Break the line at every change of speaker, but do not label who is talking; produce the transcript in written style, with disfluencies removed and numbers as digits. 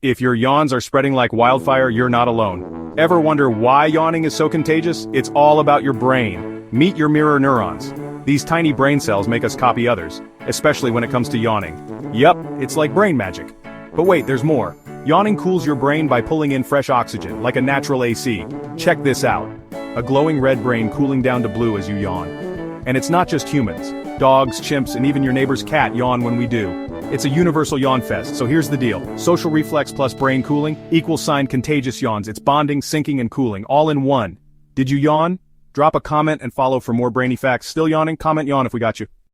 If your yawns are spreading like wildfire, you're not alone. Ever wonder why yawning is so contagious? It's all about your brain. Meet your mirror neurons. These tiny brain cells make us copy others, especially when it comes to yawning. Yup, it's like brain magic. But wait, there's more. Yawning cools your brain by pulling in fresh oxygen, like a natural AC. Check this out. A glowing red brain cooling down to blue as you yawn. And it's not just humans. Dogs, chimps, and even your neighbor's cat yawn when we do. It's a universal yawn fest, so here's the deal. Social reflex plus brain cooling equals contagious yawns. It's bonding, syncing, and cooling, all in one. Did you yawn? Drop a comment and follow for more brainy facts. Still yawning? Comment yawn if we got you.